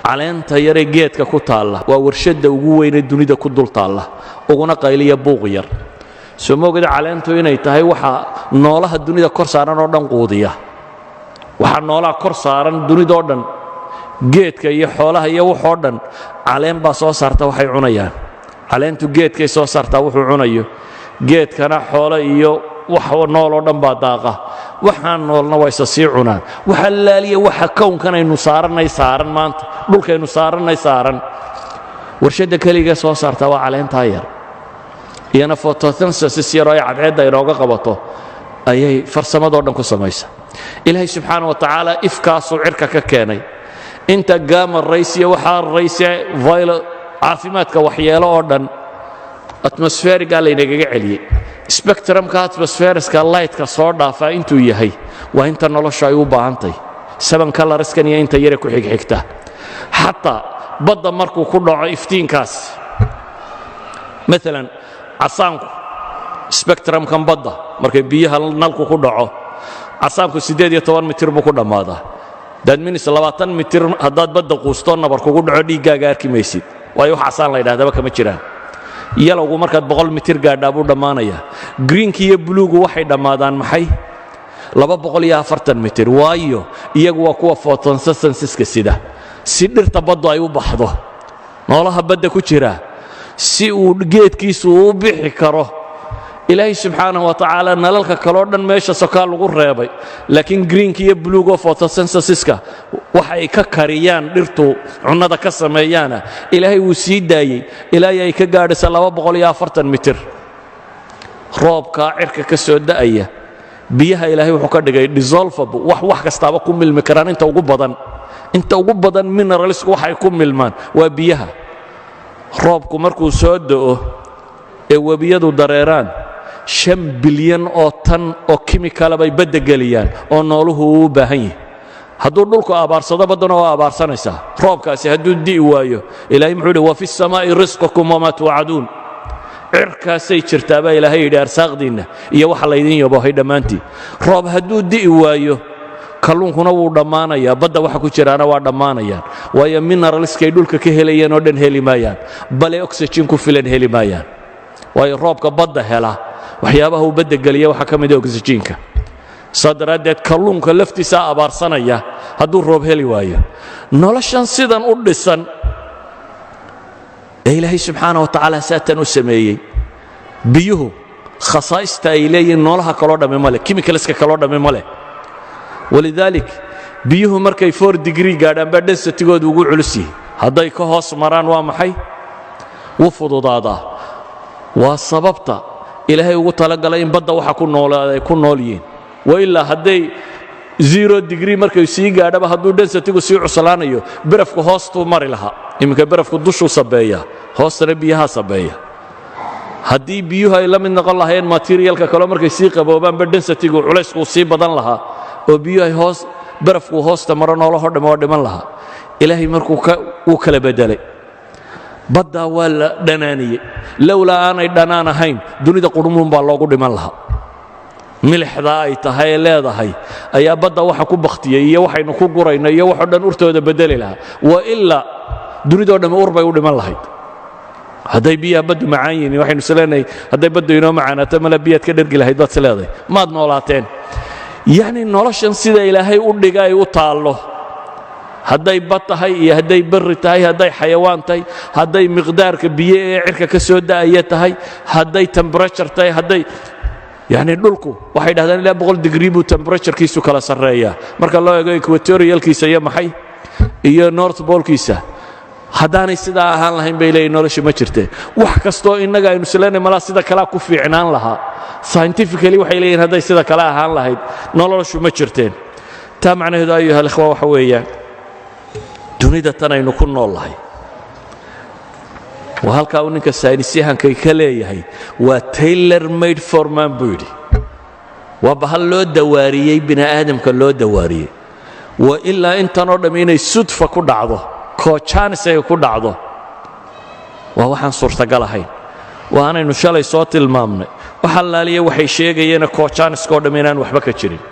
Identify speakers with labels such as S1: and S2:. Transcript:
S1: caleenta yare geedka ku taalla waa warshadda ugu weyn ee dunida ku dul taalla uguna qayliya buuq yar soo moogada caleentu inay tahay waxa noolaha dunida kor saaran oo dhan quudiya waxa noolaha kor saaran dunida oo dhan geedka iyo xoolaha iyo wax oo dhan caleen baa soo saarta waxay cunayaan caleentu geedkay soo saartaa wuxuu cunayo geedkana xoolo iyo wax nool oo dhan baa daaqa waxaan noolna waa isa sii cunaan waxa laaliya waxa kownkan aynu saaranay saaran maanta dhulkaynu saaranay saaran warshadda kaliya soo saarta waa caleenta yar iyana photosynthesis yar oo cadceedda inooga qabato ayay farsamado dhan ku samaysaa ilaahay subxaanahu wa tacaala ifkaasuu cirka ka keenay inta gamma rays iyo waxaa rayse violet caafimaadka waxyeelo oo dhan atmospheriga laynagaga celiyey spectrumka atmospheriska lightka soo dhaafaa intuu yahay waa inta nolosha ay u baahantahay 7 colorskan iyo inta yare ku xigxigta xataa badda markuu ku dhaco iftiinkaas مثلا casaanku spectrumkan badda markay biyaha nalku ku dhaco casaanku 18 mitir buu ku dhammaadaa dad minis 20 mitir haddaad badda quusto nabar kugu dhaco dhiiggaaga arki maysid waayo wax casaan la yidhaahdaba kama jiraan yalowgu markaad 100 mitir gaadhaa buu dhammaanayaa greenki iyo bluegu waxay dhammaadaan maxay 240 mitir waayo iyagu waa kuwa photosynthesiska sida si dhirta baddu ay u baxdo noolaha badda ku jira si uu geedkiisu u bixi karo ilaahay subxaanahu wa tacaala nalalka kaloo dhan meesha sokaa lagu reebay laakiin greenka iyo bluego photosynthesiska waxay ka kariyaan dhirtu cunnada ka sameeyaana ilaahay wuu sii daayey ilaahay ay ka gaadhaysa 240 mitir roobka cirka ka soo da'aya biyaha ilaahay wuxuu ka dhigay dissolvable wax kastaaba ku milmi karaan inta ugu badan mineralsku waxay ku milmaan waa biyaha roobku markuu soo da'o ee webiyadu dareeraan 5 bilyan oo tan oo chemical bay badda geliyaan oo nooluhu u baahan yahay hadduu dhulku abaarsado badduna waa abaarsanaysaa roobkaasi hadduu di'i waayo ilaahay muxuu yidhi wa fi samaa'i risqukum wamaa tuucaduun cirkaasay jirtaa baa ilaahay yidhi arsaaqdiinna iyo waxa laydin yaboohay dhammaantii roob hadduu di'i waayo kalluunkuna wuu dhammaanayaa badda waxa ku jiraana waa dhammaanayaan waayo mineralskay dhulka ka helayeen oo dhan heli maayaan bale oxygen ku filan heli maayaan waayo roobka badda hela waxyaabaha uu badda geliya waxaa ka mid ah oxygenka saa daraaddeed kalluunka laftiisa abaarsanaya hadduu roob heli waayo noloshan sidan u dhisan ee ilaahay subxaana wa tacaala saatan u sameeyey biyuhu khasaa'ista ay leeyihiin noolaha kaloo dhamme ma leh chemicalska kaloo dhamme ma leh walidalik biyuhu markay 4 degree gaadhaan baa densitigoodu ugu culus yihiin hadday ka hoos maraan waa maxay wuu fududaadaa waa sababta ilaahay ugu talagalay in badda waxa ku noolaaday ku nool yihiin wa ilaa hadday 0 degree markay sii gaadhaba hadduu densitigu sii cuslaanayo barafku hoostuu mari lahaa iminka barafku dushuu sabeeya hoostana biyaha sabeeya haddii biyuhu ay la mid noqon lahaayeen materialka kale markay sii qaboobaanba densitigu culayskuu sii badan lahaa oo biyuhu barafku hoosta maro noolaho dhamma waa dhiman lahaa ilaahay markuu uu kala bedelay baddaa waa la dhanaaniyey lowlaa aanay dhanaan ahayn dunida qudhumuun baa loogu dhiman lahaa milixdaa ay tahay ee leedahay ayaa badda waxa ku bakhtiyey iyo waxaynu ku gurayno iyo waxoo dhan urtooda bedeli lahaa wa ilaa dunidoo dhamme ur bay u dhiman lahayd hadday biyaha baddu macaan yihiin waxaynu isleenahay hadday baddu inoo macaanaato mala biyaad ka dhergi lahayd baad isleedahay maad noolaateen yacni noloshan sida ilaahay u dhiga ay u taallo hadday bad tahay iyo hadday barri tahay hadday xayawaan tahay hadday miqdaarka biyo ee cirka ka soo da'aya tahay hadday temperature tahay hadday yacni dhulku waxay dhahdaan ilaa 100 degree buu temperaturekiisu kala sarreeyaa marka loo eego equatorialkiisa iyo maxay iyo north polekiisa haddaanay sidaa ahaan lahayn bay leeyihin nolosha ma jirteen wax kastoo innaga aynu isleenay malaa sida kalea ku fiicnaan lahaa scientifically waxay leeyihin hadday sida kale ahaan lahayd noloshu ma jirteen taa macnaheedu ayuha alikhwa waxa weeyaan dunida tan aynu ku nool lahay waa halkaa uu ninka saynisyahankay ka leeyahay waa tailor made for man buu yidhi waa bahal loo dawaariyey bini aadamka loo dawaariyey wa ilaa intanoo dhamm inay sudfa ku dhacdo koojanis ay ku dhacdo waa waxaan suurtagal ahayn waa aanaynu shalay soo tilmaamnay waxa laaliya waxay sheegayeena koojaniskoo dhamm inaan waxba ka jirin